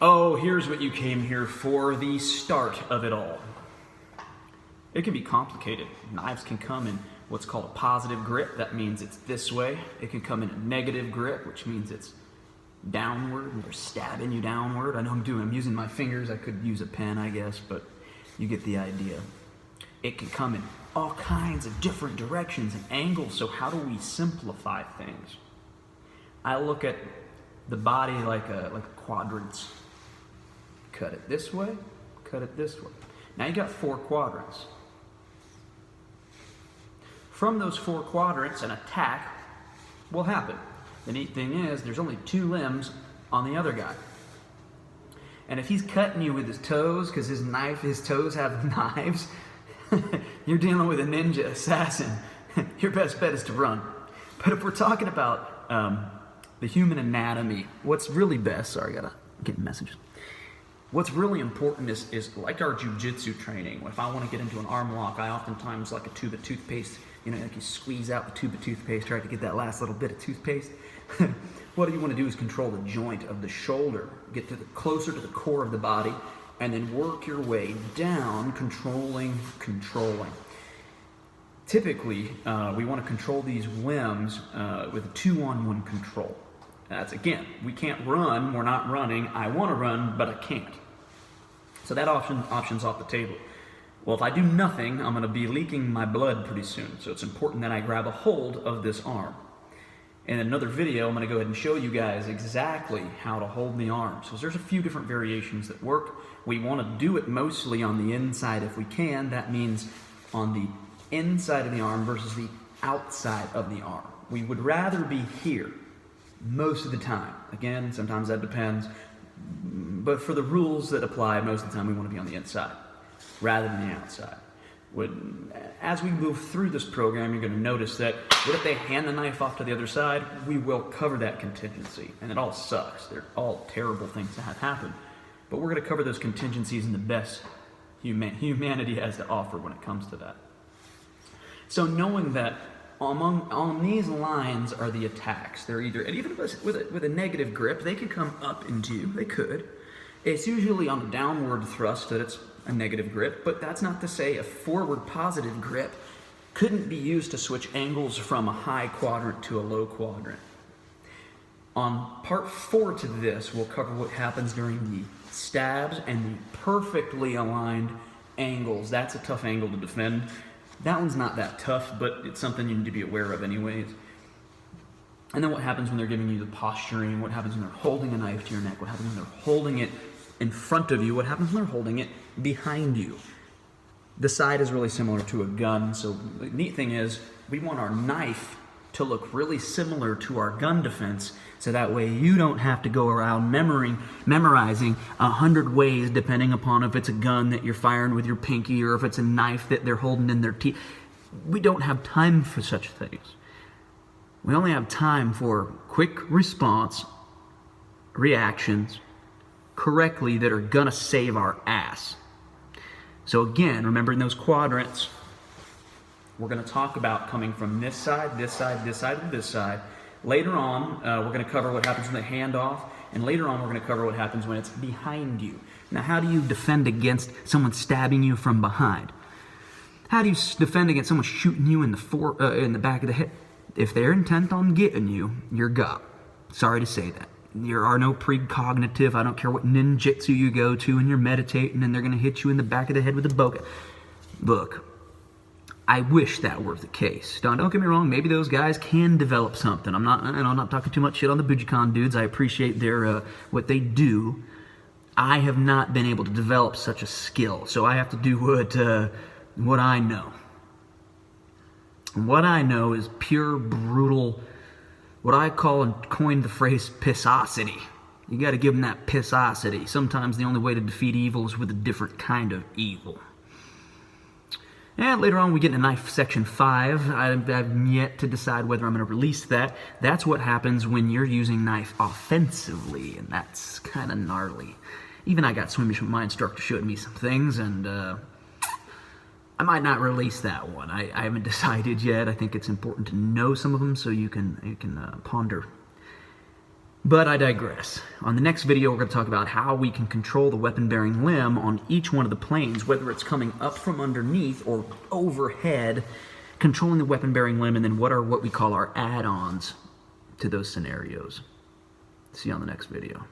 Oh, here's what you came here for, the start of it all. It can be complicated. Knives can come in what's called a positive grip. That means it's this way. It can come in a negative grip, which means it's downward and they're stabbing you downward. I know I'm using my fingers. I could use a pen, I guess, but you get the idea. It can come in all kinds of different directions and angles, so how do we simplify things? I look at the body like quadrants. Cut it this way, cut it this way. Now you got 4 quadrants. From those 4 quadrants, an attack will happen. The neat thing is, there's only 2 limbs on the other guy. And if he's cutting you with his toes, because his toes have knives, you're dealing with a ninja assassin. Your best bet is to run. But if we're talking about the human anatomy, what's really best, sorry, I gotta get messages. What's really important is like our jujitsu training. If I want to get into an arm lock, I oftentimes like a tube of toothpaste. You know, like you squeeze out the tube of toothpaste, try to get that last little bit of toothpaste. What you want to do is control the joint of the shoulder, get closer to the core of the body, and then work your way down, controlling. Typically, we want to control these limbs with a 2-on-1 control. That's, again, we can't run, we're not running. I want to run, but I can't. So that option's off the table. Well, if I do nothing, I'm going to be leaking my blood pretty soon. So it's important that I grab a hold of this arm. In another video, I'm going to go ahead and show you guys exactly how to hold the arm. So there's a few different variations that work. We want to do it mostly on the inside if we can. That means on the inside of the arm versus the outside of the arm. We would rather be here most of the time. Again, sometimes that depends. But for the rules that apply, most of the time we want to be on the inside rather than the outside. As we move through this program, you're going to notice that what if they hand the knife off to the other side? We will cover that contingency. And it all sucks. They're all terrible things that have happened. But we're going to cover those contingencies in the best humanity has to offer when it comes to that. So knowing that on these lines are the attacks. They're either, and even with a negative grip, they can come up into you. They could. It's usually on a downward thrust that it's a negative grip, but that's not to say a forward positive grip couldn't be used to switch angles from a high quadrant to a low quadrant. On part 4 to this, we'll cover what happens during the stabs and the perfectly aligned angles. That's a tough angle to defend. That one's not that tough, but it's something you need to be aware of anyways. And then what happens when they're giving you the posturing, what happens when they're holding a knife to your neck, what happens when they're holding it in front of you, what happens when they're holding it behind you. The side is really similar to a gun, so the neat thing is we want our knife to look really similar to our gun defense, so that way you don't have to go around memorizing 100 ways depending upon if it's a gun that you're firing with your pinky or if it's a knife that they're holding in their teeth. We don't have time for such things. We only have time for quick response, reactions, correctly that are gonna save our ass. So again, remembering those quadrants, we're going to talk about coming from this side, this side, this side, and this side. Later on, we're going to cover what happens when they hand off, and later on we're going to cover what happens when it's behind you. Now, how do you defend against someone stabbing you from behind? How do you defend against someone shooting you in the back of the head? If they're intent on getting you, you're got. Sorry to say that. There are no precognitive, I don't care what ninjutsu you go to and you're meditating and they're going to hit you in the back of the head with a boga. Look, I wish that were the case. Don't get me wrong, maybe those guys can develop something. I'm not talking too much shit on the Bujinkan dudes. I appreciate their what they do. I have not been able to develop such a skill, so I have to do what I know. And what I know is pure, brutal, what I call and coined the phrase pissosity. You got to give them that pissosity. Sometimes the only way to defeat evil is with a different kind of evil. And later on we get into knife section 5. I've yet to decide whether I'm going to release that. That's what happens when you're using knife offensively, and that's kind of gnarly. Even I got swimming with my instructor showing me some things, and I might not release that one. I haven't decided yet. I think it's important to know some of them so you can ponder. But I digress. On the next video, we're going to talk about how we can control the weapon-bearing limb on each one of the planes, whether it's coming up from underneath or overhead, controlling the weapon-bearing limb, and then what we call our add-ons to those scenarios. See you on the next video.